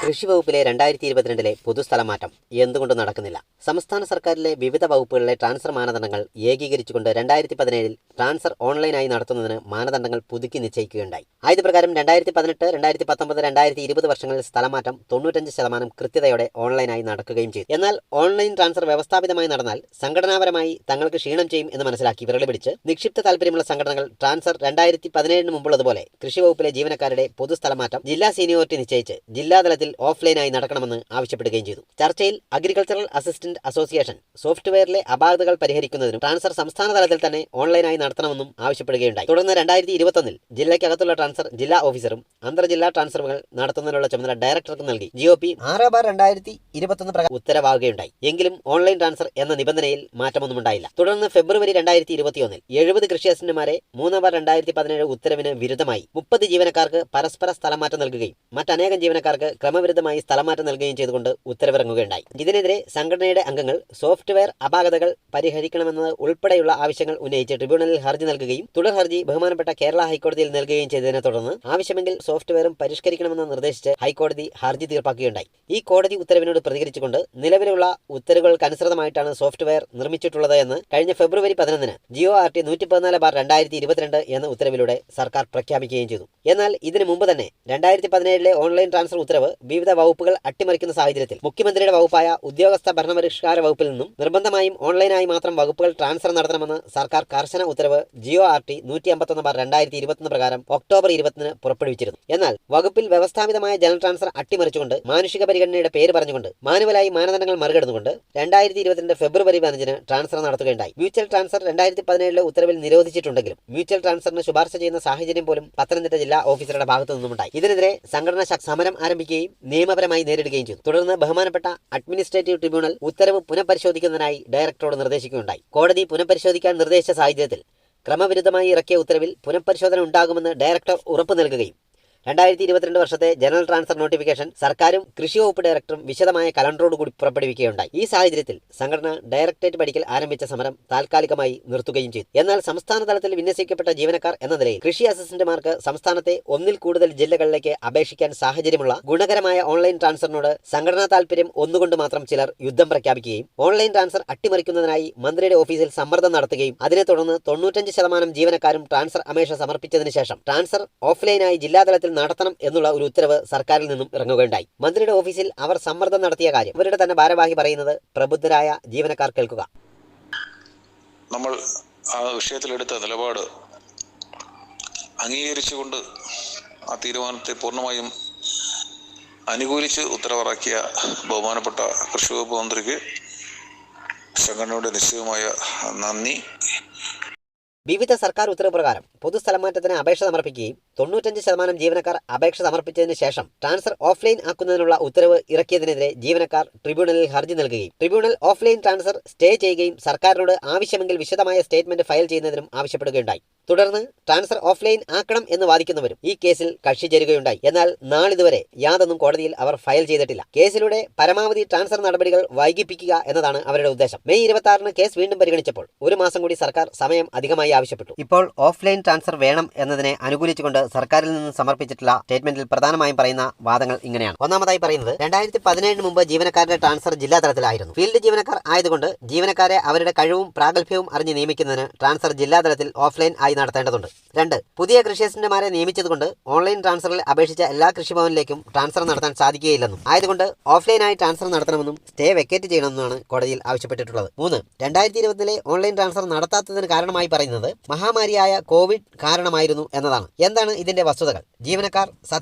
കൃഷി വകുപ്പിലെ 2022 പൊതുസ്ഥലമാറ്റം എന്തുകൊണ്ട് നടക്കുന്നില്ല? സംസ്ഥാന സർക്കാരിലെ വിവിധ വകുപ്പുകളിലെ ട്രാൻസ്ഫർ മാനദണ്ഡങ്ങൾ ഏകീകരിച്ചുകൊണ്ട് 2017 ട്രാൻസ്ഫർ ഓൺലൈനായി നടത്തുന്നതിന് മാനദണ്ഡങ്ങൾ പുതുക്കി നിശ്ചയിക്കുകയുണ്ടായി. ആയതുപ്രകാരം 2018, 2019, 2020 വർഷങ്ങളിൽ സ്ഥലമാറ്റം 95% കൃത്യതയോടെ ഓൺലൈനായി നടക്കുകയും ചെയ്തു. എന്നാൽ ഓൺലൈൻ ട്രാൻസ്ഫർ വ്യവസ്ഥാപിതമായി നടന്നാൽ സംഘടനാപരമായി തങ്ങൾക്ക് ക്ഷീണം ചെയ്യും എന്ന് മനസ്സിലാക്കി വിരളി പിടിച്ച് നിക്ഷിപ്ത താൽപര്യമുള്ള സംഘടനകൾ ട്രാൻസ്ഫർ 2017 മുമ്പുള്ളതുപോലെ കൃഷി വകുപ്പിലെ ജീവനക്കാരുടെ പൊതുസ്ഥലമാറ്റം ജില്ലാ സീനിയോറിറ്റി നിശ്ചയിച്ച് ജില്ലാതലത്തിൽ ഓഫ്ലൈനായി നടക്കണമെന്ന് ആവശ്യപ്പെടുകയും ചെയ്തു. ചർച്ചയിൽ അഗ്രികൾച്ചറൽ അസിസ്റ്റന്റ് അസോസിയേഷൻ സോഫ്റ്റ്വെയറിലെ അപാകതകൾ പരിഹരിക്കുന്നതിനും ട്രാൻസ്ഫർ സംസ്ഥാന തലത്തിൽ തന്നെ ഓൺലൈനായി നടത്തണമെന്നും ആവശ്യപ്പെടുകയുണ്ടായി. തുടർന്ന് 2021 ജില്ലയ്ക്കകത്തുള്ള ട്രാൻസ്ഫർ ജില്ലാ ഓഫീസറും അന്തർജില്ലാ ട്രാൻസ്ഫറുകൾ നടത്തുന്നതിനുള്ള ചുമതല ഡയറക്ടർക്ക് നൽകി GOP 6/2021 പ്രകാരം ഉത്തരവാകുകയുണ്ടായി. എങ്കിലും ഓൺലൈൻ ട്രാൻസ്ഫർ എന്ന നിബന്ധനയിൽ മാറ്റമൊന്നുമുണ്ടായില്ല. തുടർന്ന് ഫെബ്രുവരി 2021 70 കൃഷി അസിസ്റ്റന്റുമാരെ 3/2017 ഉത്തരവിന് വിരുദ്ധമായി 30 ജീവനക്കാർക്ക് പരസ്പര സ്ഥലമാറ്റം നൽകുകയും മറ്റനേകം ജീവനക്കാർക്ക് ക്രമവിരുദ്ധമായി സ്ഥലമാറ്റം നൽകുകയും ചെയ്തുകൊണ്ട് ഉത്തരവിറങ്ങുകയുണ്ടായി. ഇതിനെതിരെ സംഘടനയുടെ അംഗങ്ങൾ സോഫ്റ്റ്വെയർ അപാകതകൾ പരിഹരിക്കണമെന്നത് ഉൾപ്പെടെയുള്ള ആവശ്യങ്ങൾ ഉന്നയിച്ച് ട്രിബ്യൂണലിൽ ഹർജി നൽകുകയും തുടർ ഹർജി ബഹുമാനപ്പെട്ട കേരള ഹൈക്കോടതിയിൽ നൽകുകയും ചെയ്തതിനെ തുടർന്ന് ആവശ്യമെങ്കിൽ സോഫ്റ്റ്വെയറും പരിഷ്കരിക്കണമെന്ന് നിർദ്ദേശിച്ച് ഹൈക്കോടതി ഹർജി തീർപ്പാക്കുകയുണ്ടായി. ഈ കോടതി ഉത്തരവിനോട് പ്രതികരിച്ചുകൊണ്ട് നിലവിലുള്ള ഉത്തരവുകൾക്കനുസൃതമായിട്ടാണ് സോഫ്റ്റ്വെയർ നിർമ്മിച്ചിട്ടുള്ളത് എന്ന് കഴിഞ്ഞ ഫെബ്രുവരി 11 GORT 114/2022 എന്ന ഉത്തരവിലൂടെ സർക്കാർ പ്രഖ്യാപിക്കുകയും ചെയ്തു. എന്നാൽ ഇതിനു മുമ്പ് തന്നെ 2017 ഓൺലൈൻ ട്രാൻസ്ഫർ ഉത്തരവ് വിവിധ വകുപ്പുകൾ അട്ടിമറിക്കുന്ന സാഹചര്യത്തിൽ മുഖ്യമന്ത്രിയുടെ വകുപ്പായ ഉദ്യോഗസ്ഥ ഭരണപരിഷ്കാര വകുപ്പിൽ നിന്നും നിർബന്ധമായും ഓൺലൈനായി മാത്രം വകുപ്പുകൾ ട്രാൻസ്ഫർ നടത്തണമെന്ന് സർക്കാർ കർശന ഉത്തരവ് GORT 151/2021 പ്രകാരം ഒക്ടോബർ 20 പുറപ്പെടുവിച്ചിരുന്നു. എന്നാൽ വകുപ്പിൽ വ്യവസ്ഥാപിതമായ ജനറൽ ട്രാൻസ്ഫർ അട്ടിമറിച്ചുകൊണ്ട് മാനുഷിക പരിഗണനയുടെ പേര് പറഞ്ഞുകൊണ്ട് മാനുവലായി മാനദണ്ഡങ്ങൾ മറികടന്നുകൊണ്ട് 2022 ഫെബ്രുവരി 15 ട്രാൻസ്ഫർ നടത്തുകയുണ്ടായി. മ്യൂച്വൽ ട്രാൻസ്ഫർ 2017 ഉത്തരവിൽ നിരോധിച്ചിട്ടുണ്ടെങ്കിലും മ്യൂച്വൽ ട്രാൻസ്ഫറിന് ശുപാർശ ചെയ്യുന്ന സാഹചര്യം പോലും പത്തനംതിട്ട ജില്ലാ ഓഫീസറുടെ ഭാഗത്തു നിന്നുമുണ്ടായി. ഇതിനെതിരെ സംഘടന സമരം ആരംഭിക്കുകയും നിയമപരമായി നേരിടുകയും ചെയ്തു. തുടർന്ന് ബഹുമാനപ്പെട്ട അഡ്മിനിസ്ട്രേറ്റീവ് ട്രിബ്യൂണൽ ഉത്തരവ് പുനഃപരിശോധിക്കുന്നതിനായി ഡയറക്ടറോട് നിർദ്ദേശിക്കുകയുണ്ടായി. കോടതി പുനഃപരിശോധിക്കാൻ നിർദ്ദേശിച്ച സാഹചര്യത്തിൽ ക്രമവിരുദ്ധമായി ഇറക്കിയ ഉത്തരവിൽ പുനഃപരിശോധന ഉണ്ടാകുമെന്ന് ഡയറക്ടർ ഉറപ്പു നൽകുകയും 2022 വർഷത്തെ ജനറൽ ട്രാൻസ്ഫർ നോട്ടിഫിക്കേഷൻ സർക്കാരും കൃഷി വകുപ്പ് ഡയറക്ടറും വിശദമായ കലണ്ടറോടുകൂടി പുറപ്പെടുവിക്കുകയുണ്ടായി. ഈ സാഹചര്യത്തിൽ സംഘടന ഡയറക്ടറേറ്റ് പടിക്കൽ ആരംഭിച്ച സമരം താൽക്കാലികമായി നിർത്തുകയും ചെയ്തു. എന്നാൽ സംസ്ഥാന തലത്തിൽ വിന്യസിക്കപ്പെട്ട ജീവനക്കാർ എന്ന നിലയിൽ കൃഷി അസിസ്റ്റന്റുമാർക്ക് സംസ്ഥാനത്തെ ഒന്നിൽ കൂടുതൽ ജില്ലകളിലേക്ക് അപേക്ഷിക്കാൻ സാഹചര്യമുള്ള ഗുണകരമായ ഓൺലൈൻ ട്രാൻസ്ഫറിനോട് സംഘടനാ താൽപര്യം ഒന്നുകൊണ്ട് മാത്രം ചിലർ യുദ്ധം പ്രഖ്യാപിക്കുകയും ഓൺലൈൻ ട്രാൻസ്ഫർ അട്ടിമറിക്കുന്നതിനായി മന്ത്രിയുടെ ഓഫീസിൽ സമ്മർദ്ദം നടത്തുകയും അതിനെ തുടർന്ന് 95% ജീവനക്കാരും ട്രാൻസ്ഫർ അപേക്ഷ സമർപ്പിച്ചതിന് ശേഷം ട്രാൻസ്ഫർ ഓഫ്ലൈനായി ജില്ലാതലത്തിൽ നടത്തണം എന്നുള്ള ഒരു ഉത്തരവ് സർക്കാരിൽ നിന്നും ഇറങ്ങുകയുണ്ടായി. മന്ത്രിയുടെ ഓഫീസിൽ അവർ സമ്മർദ്ദം നടത്തിയ കാര്യം ഇവരുടെ തന്നെ ഭാരവാഹി പറയുന്നത് പ്രബുദ്ധരായ ജീവനക്കാർ കേൾക്കുക. നമ്മൾ ആ വിഷയത്തിലെടുത്ത നിലപാട് അംഗീകരിച്ചുകൊണ്ട് ആ തീരുമാനത്തെ പൂർണ്ണമായും അനുകൂലിച്ച് ഉത്തരവിറക്കിയ ബഹുമാനപ്പെട്ട കൃഷി വകുപ്പ് മന്ത്രിക്ക് സംഘടനയുടെ നിശ്ചയമായ നന്ദി. വിവിധ സർക്കാർ ഉത്തരവ് പ്രകാരം പൊതുസ്ഥലമാറ്റത്തിന് അപേക്ഷ സമർപ്പിക്കുകയും 95% ജീവനക്കാർ അപേക്ഷ സമർപ്പിച്ചതിന് ശേഷം ട്രാൻസ്ഫർ ഓഫ്ലൈൻ ആക്കുന്നതിനുള്ള ഉത്തരവ് ഇറക്കിയതിനെതിരെ ജീവനക്കാർ ട്രിബ്യൂണലിൽ ഹർജി നൽകുകയും ട്രിബ്യൂണൽ ഓഫ്ലൈൻ ട്രാൻസ്ഫർ സ്റ്റേ ചെയ്യുകയും സർക്കാരിനോട് ആവശ്യമെങ്കിൽ വിശദമായ സ്റ്റേറ്റ്മെന്റ് ഫയൽ ചെയ്യുന്നതിനും ആവശ്യപ്പെടുകയുണ്ടായി. തുടർന്ന് ട്രാൻസ്ഫർ ഓഫ്ലൈൻ ആക്കണം എന്ന് വാദിക്കുന്നവരും ഈ കേസിൽ കക്ഷി ചേരുകയുണ്ടായി. എന്നാൽ നാളിതുവരെ യാതൊന്നും കോടതിയിൽ അവർ ഫയൽ ചെയ്തിട്ടില്ല. കേസിലൂടെ പരമാവധി ട്രാൻസ്ഫർ നടപടികൾ വൈകിപ്പിക്കുക എന്നതാണ് അവരുടെ ഉദ്ദേശം. മെയ് 26 കേസ് വീണ്ടും പരിഗണിച്ചപ്പോൾ ഒരു മാസം കൂടി സർക്കാർ സമയം അധികമായി ആവശ്യപ്പെട്ടു. ഇപ്പോൾ ഓഫ്ലൈൻ ട്രാൻസ്ഫർ വേണം എന്നതിനെ അനുകൂലിച്ചുകൊണ്ട് സർക്കാരിൽ നിന്ന് സമർപ്പിച്ചിട്ടുള്ള സ്റ്റേറ്റ്മെന്റിൽ പ്രധാനമായും പറയുന്ന വാദങ്ങൾ ഇങ്ങനെയാണ്. ഒന്നാമതായി പറയുന്നത് 2017 മുമ്പ് ജീവനക്കാരുടെ ട്രാൻസ്ഫർ ജില്ലാ തലത്തിലായിരുന്നു. ഫീൽഡ് ജീവനക്കാർ ആയതുകൊണ്ട് ജീവനക്കാരെ അവരുടെ കഴിവും പ്രാഗൽഭ്യവും അറിഞ്ഞ് നിയമിക്കുന്നതിന് ട്രാൻസ്ഫർ ജില്ലാ തലത്തിൽ ഓഫ്ലൈൻ ആയി നടത്തേണ്ടതുണ്ട്. 2. പുതിയ കൃഷി അസിസ്റ്റന്റുമാരെ നിയമിച്ചതുകൊണ്ട് ഓൺലൈൻ ട്രാൻസ്ഫറിൽ അപേക്ഷിച്ച എല്ലാ കൃഷിഭവനിലേക്കും ട്രാൻസ്ഫർ നടത്താൻ സാധിക്കുകയില്ലെന്നും ആയതുകൊണ്ട് ഓഫ്ലൈനായി ട്രാൻസ്ഫർ നടത്തണമെന്നും സ്റ്റേ വെക്കേറ്റ് ചെയ്യണമെന്നുമാണ് കോടതിയിൽ ആവശ്യപ്പെട്ടിട്ടുള്ളത്. 3. 2020 ഓൺലൈൻ ട്രാൻസ്ഫർ നടത്താത്തതിന് കാരണമായി പറയുന്നത് മഹാമാരിയായ കോവിഡ് കാരണമായിരുന്നു എന്നതാണ്. എന്താണ് ഇതിന്റെ വസ്തുതകൾ? ജീവനക്കാർ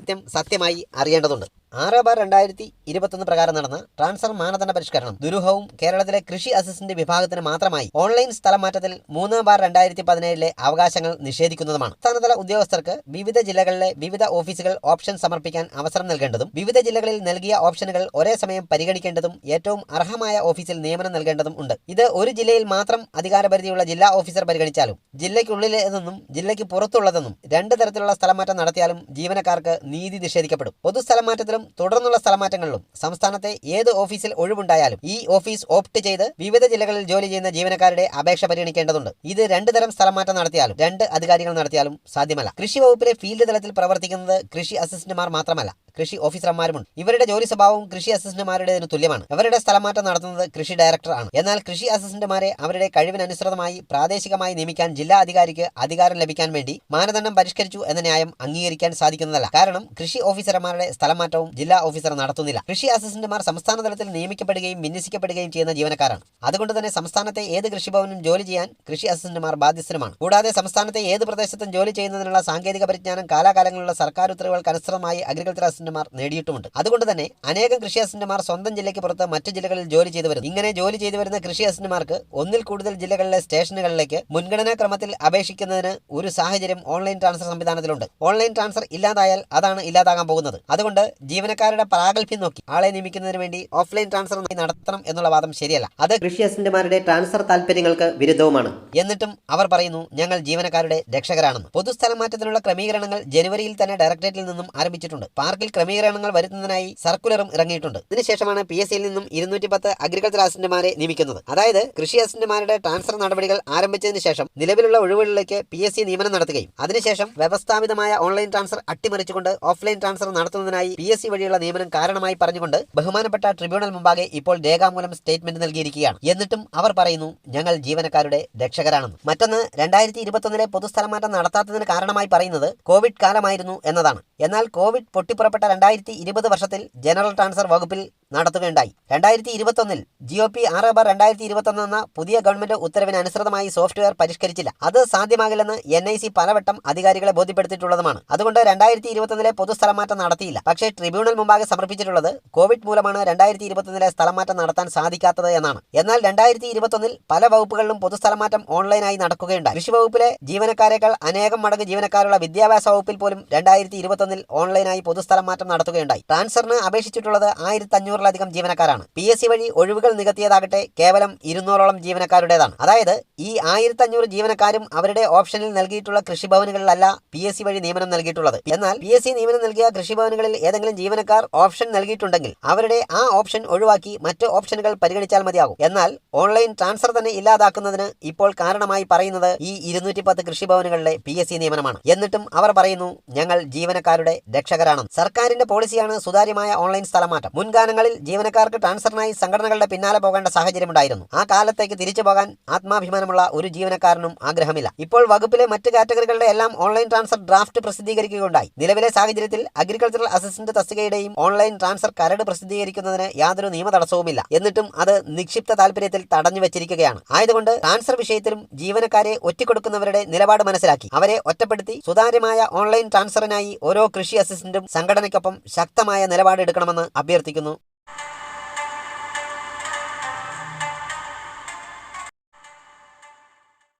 സത്യമായി അറിയേണ്ടതുണ്ട്. 6/2021 പ്രകാരം നടന്ന ട്രാൻസ്ഫർ മാനദണ്ഡ പരിഷ്കരണം ദുരൂഹവും കേരളത്തിലെ കൃഷി അസിസ്റ്റന്റ് വിഭാഗത്തിന് മാത്രമായി ഓൺലൈൻ സ്ഥലം മാറ്റത്തിൽ 3/2017 അവകാശങ്ങൾ നിഷേധിക്കുന്നതുമാണ്. സംസ്ഥാനതല ഉദ്യോഗസ്ഥർക്ക് വിവിധ ജില്ലകളിലെ വിവിധ ഓഫീസുകൾ ഓപ്ഷൻ സമർപ്പിക്കാൻ അവസരം നൽകേണ്ടതും വിവിധ ജില്ലകളിൽ നൽകിയ ഓപ്ഷനുകൾ ഒരേ സമയം പരിഗണിക്കേണ്ടതും ഏറ്റവും അർഹമായ ഓഫീസിൽ നിയമനം നൽകേണ്ടതും ഉണ്ട്. ഇത് ഒരു ജില്ലയിൽ മാത്രം അധികാരപരിധിയുള്ള ജില്ലാ ഓഫീസർ പരിഗണിച്ചാലും ജില്ലയ്ക്കുള്ളിലേതെന്നും ജില്ലയ്ക്ക് പുറത്തുള്ളതെന്നും 2 തരത്തിലുള്ള സ്ഥലമാറ്റം നടത്തിയാലും ജീവനക്കാർക്ക് നീതി നിഷേധിക്കപ്പെടും. പൊതുസ്ഥലമാറ്റത്തിലും തുടർന്നുള്ള സ്ഥലമാറ്റങ്ങളിലും സംസ്ഥാനത്തെ ഏത് ഓഫീസിൽ ഒഴിവുണ്ടായാലും ഈ ഓഫീസ് ഓപ്റ്റ് ചെയ്ത് വിവിധ ജില്ലകളിൽ ജോലി ചെയ്യുന്ന ജീവനക്കാരുടെ അപേക്ഷ പരിഗണിക്കേണ്ടതുണ്ട്. ഇത് 2 തരം സ്ഥലമാറ്റം നടത്തിയാലും 2 അധികാരികൾ നടത്തിയാലും സാധ്യമല്ല. കൃഷി വകുപ്പിലെ ഫീൽഡ് തലത്തിൽ പ്രവർത്തിക്കുന്നത് കൃഷി അസിസ്റ്റന്റുമാർ മാത്രമല്ല, കൃഷി ഓഫീസർമാരുമുണ്ട്. ഇവരുടെ ജോലി സ്വഭാവവും കൃഷി അസിസ്റ്റന്റുമാരുടേതിന് തുല്യമാണ്. ഇവരുടെ സ്ഥലമാറ്റം നടത്തുന്നത് കൃഷി ഡയറക്ടറാണ്. എന്നാൽ കൃഷി അസിസ്റ്റന്റുമാരെ അവരുടെ കഴിവിനനുസൃതമായി പ്രാദേശികമായി നിയമിക്കാൻ ജില്ലാ അധികാരിക്ക് അധികാരം ലഭിക്കാൻ വേണ്ടി മാനദണ്ഡം പരിഷ്കരിച്ചു എന്ന ന്യായം അംഗീകരിക്കാൻ സാധിക്കുന്നതല്ല. കാരണം കൃഷി ഓഫീസർമാരുടെ സ്ഥലമാറ്റവും ജില്ലാ ഓഫീസർ നടത്തുന്നില്ല. കൃഷി അസിസ്റ്റന്റുമാർ സംസ്ഥാന തലത്തിൽ നിയമിക്കപ്പെടുകയും വിന്യസിക്കപ്പെടുകയും ചെയ്യുന്ന ജീവനക്കാരാണ്. അതുകൊണ്ട് തന്നെ സംസ്ഥാനത്തെ ഏത് കൃഷിഭവനും ജോലി ചെയ്യാൻ കൃഷി അസിസ്റ്റന്റുമാർ ബാധ്യസ്ഥരുമാണ്. കൂടാതെ സംസ്ഥാനത്തെ ഏത് പ്രദേശത്തും ജോലി ചെയ്യുന്നതിനുള്ള സാങ്കേതിക പരിജ്ഞാനം കാലാകാലങ്ങളിലുള്ള സർക്കാർ ഉത്തരവുകൾക്കനുസൃതമായി അഗ്രികൾച്ചർ അസിസ്റ്റന്റുമാർ നേടിയിട്ടുമുണ്ട്. അതുകൊണ്ട് തന്നെ അനേകം കൃഷി അസിസ്റ്റന്റുമാർ സ്വന്തം ജില്ലയ്ക്ക് പുറത്ത് മറ്റു ജില്ലകളിൽ ജോലി ചെയ്തു വരുന്നു. ഇങ്ങനെ ജോലി ചെയ്തു വരുന്ന കൃഷി അസിസ്റ്റന്റുമാർക്ക് ഒന്നിൽ കൂടുതൽ ജില്ലകളിലെ സ്റ്റേഷനുകളിലേക്ക് മുൻഗണനാ ക്രമത്തിൽ അപേക്ഷിക്കുന്നതിന് ഒരു സാഹചര്യം ഓൺലൈൻ ട്രാൻസ്ഫർ സംവിധാനത്തിലുണ്ട്. ഓൺലൈൻ ട്രാൻസ്ഫർ ഇല്ലാതായാൽ അതാണ് ഇല്ലാതാകാൻ പോകുന്നത്. അതുകൊണ്ട് ജീവനക്കാരുടെ പ്രാഗൽഭ്യം നോക്കി ആളെ നിയമിക്കുന്നതിന് വേണ്ടി ഓഫ്ലൈൻ ട്രാൻസ്ഫർ നടത്തണം എന്നുള്ള വാദം ശരിയല്ല. അത് കൃഷി അസിസ്റ്റന്റുമാരുടെ ട്രാൻസ്ഫർ താല്പര്യങ്ങൾക്ക് വിരുദ്ധവുമാണ്. എന്നിട്ടും അവർ പറയുന്നു ഞങ്ങൾ ജീവനക്കാരുടെ രക്ഷകരാണെന്ന്. പൊതുസ്ഥലം മാറ്റത്തിനുള്ള ക്രമീകരണങ്ങൾ ജനുവരിയിൽ തന്നെ ഡയറക്ടറേറ്റിൽ നിന്നും ആരംഭിച്ചിട്ടുണ്ട്. പാർക്കിൽ ക്രമീകരണങ്ങൾ വരുത്തുന്നതിനായി സർക്കുലറും ഇറങ്ങിയിട്ടുണ്ട്. ഇതിനുശേഷമാണ് PSCയിൽ നിന്നും 210 അഗ്രികൾച്ചർ അസിസ്റ്റന്റുമാരെ നിയമിക്കുന്നത്. അതായത് കൃഷി അസിസ്റ്റന്റുമാരുടെ ട്രാൻസ്ഫർ നടപടികൾ ആരംഭിച്ചതിന് ശേഷം നിലവിലുള്ള ഒഴിവുകളിലേക്ക് PSC നിയമനം നടത്തുകയും അതിനുശേഷം വ്യവസ്ഥാപിതമായ ഓൺലൈൻ ട്രാൻസ്ഫർ അട്ടിമറിച്ചുകൊണ്ട് ഓഫ്ലൈൻ ട്രാൻസ്ഫർ നടത്തുന്നതിനായി PSC വഴിയുള്ള നിയമനം കാരണമായി പറഞ്ഞുകൊണ്ട് ബഹുമാനപ്പെട്ട ട്രിബ്യൂണൽ മുമ്പാകെ ഇപ്പോൾ രേഖാമൂലം സ്റ്റേറ്റ്മെന്റ് നൽകിയിരിക്കുകയാണ്. എന്നിട്ടും അവർ പറയുന്നു ഞങ്ങൾ ജീവനക്കാരുടെ രക്ഷകരാണെന്ന്. മറ്റൊന്ന് 2021 പൊതുസ്ഥലം മാറ്റം നടത്താത്തതിന് കാരണമായി പറയുന്നത് കോവിഡ് കാലമായിരുന്നു എന്നതാണ്. എന്നാൽ കോവിഡ് പൊട്ടിപ്പുറപ്പെട്ട 2020 വർഷത്തിൽ ജനറൽ ട്രാൻസ്ഫർ വകുപ്പിൽ നടത്തുകയുണ്ടായി. 2021 GOP 6/2021 എന്ന പുതിയ ഗവൺമെന്റ് ഉത്തരവിന് അനുസൃതമായി സോഫ്റ്റ്വെയർ പരിഷ്കരിച്ചില്ല. അത് സാധ്യമാകില്ലെന്ന് NIC പലവട്ടം അധികാരികളെ ബോധ്യപ്പെടുത്തിയിട്ടുള്ളതുമാണ്. അതുകൊണ്ട് 2021 പൊതുസ്ഥലം മാറ്റം നടത്തിയില്ല. പക്ഷേ ട്രിബ്യൂണൽ മുമ്പാകെ സമർപ്പിച്ചിട്ടുള്ളത് കോവിഡ് മൂലമാണ് 2021 സ്ഥലം മാറ്റം നടത്താൻ സാധിക്കാത്തത് എന്നാണ്. എന്നാൽ 2021 പല വകുപ്പുകളിലും പൊതുസ്ഥലം മാറ്റം ഓൺലൈനായി നടക്കുകയുണ്ടായി. കൃഷി വകുപ്പിലെ ജീവനക്കാരേക്കാൾ അനേകം മടങ്ങ് ജീവനക്കാരുള്ള വിദ്യാഭ്യാസ വകുപ്പിൽ പോലും 2021 ഓൺലൈനായി പൊതുസ്ഥലം മാറ്റം നടത്തുകയുണ്ടായി. ട്രാൻസ്ഫറിന് അപേക്ഷിച്ചിട്ടുള്ളത് 1500-ലധികം ജീവനക്കാരാണ്. PSC വഴി ഒഴിവുകൾ നികത്തിയതാകട്ടെ കേവലം 200ഓളം ജീവനക്കാരുടേതാണ്. അതായത് ഈ 1500 ജീവനക്കാരും അവരുടെ ഓപ്ഷനിൽ നൽകിയിട്ടുള്ള കൃഷിഭവനുകളിലല്ല PSC വഴി നിയമനം നൽകിയിട്ടുള്ളത്. എന്നാൽ PSC നിയമനം നൽകിയ കൃഷിഭവനുകളിൽ ഏതെങ്കിലും ജീവനക്കാർ ഓപ്ഷൻ നൽകിയിട്ടുണ്ടെങ്കിൽ അവരുടെ ആ ഓപ്ഷൻ ഒഴിവാക്കി മറ്റ് ഓപ്ഷനുകൾ പരിഗണിച്ചാൽ മതിയാകും. എന്നാൽ ഓൺലൈൻ ട്രാൻസ്ഫർ തന്നെ ഇല്ലാതാക്കുന്നതിന് ഇപ്പോൾ കാരണമായി പറയുന്നത് ഈ 210 കൃഷിഭവനുകളിലെ PSC നിയമനമാണ്. എന്നിട്ടും അവർ പറയുന്നു ഞങ്ങൾ ജീവനക്കാരുടെ രക്ഷകരാണെന്ന്. സർക്കാരിന്റെ പോളിസിയാണ് സുതാര്യമായ ഓൺലൈൻ സ്ഥലമാറ്റം. മുൻകാലങ്ങളിൽ ജീവനക്കാർക്ക് ട്രാൻസ്ഫറിനായി സംഘടനകളുടെ പിന്നാലെ പോകേണ്ട സാഹചര്യമുണ്ടായിരുന്നു. ആ കാലത്തേക്ക് തിരിച്ചു പോകാൻ ആത്മാഭിമാനമുള്ള ഒരു ജീവനക്കാരനും ആഗ്രഹമില്ല. ഇപ്പോൾ വകുപ്പിലെ മറ്റ് കാറ്റഗറികളുടെ എല്ലാം ഓൺലൈൻ ട്രാൻസ്ഫർ ഡ്രാഫ്റ്റ് പ്രസിദ്ധീകരിക്കുകയുണ്ടായി. നിലവിലെ സാഹചര്യത്തിൽ അഗ്രികൾച്ചറൽ അസിസ്റ്റന്റ് തസ്തികയുടെയും ഓൺലൈൻ ട്രാൻസ്ഫർ കരട് പ്രസിദ്ധീകരിക്കുന്നതിന് യാതൊരു നിയമ തടസ്സവുമില്ല. എന്നിട്ടും അത് നിക്ഷിപ്ത താല്പര്യത്തിൽ തടഞ്ഞു വെച്ചിരിക്കുകയാണ്. ആയതുകൊണ്ട് ട്രാൻസ്ഫർ വിഷയത്തിലും ജീവനക്കാരെ ഒറ്റിക്കൊടുക്കുന്നവരുടെ നിലപാട് മനസ്സിലാക്കി അവരെ ഒറ്റപ്പെടുത്തി സുതാര്യമായ ഓൺലൈൻ ട്രാൻസ്ഫറിനായി ഓരോ കൃഷി അസിസ്റ്റന്റും സംഘടനയ്ക്കൊപ്പം ശക്തമായ നിലപാട് എടുക്കണമെന്ന് അഭ്യർത്ഥിക്കുന്നു.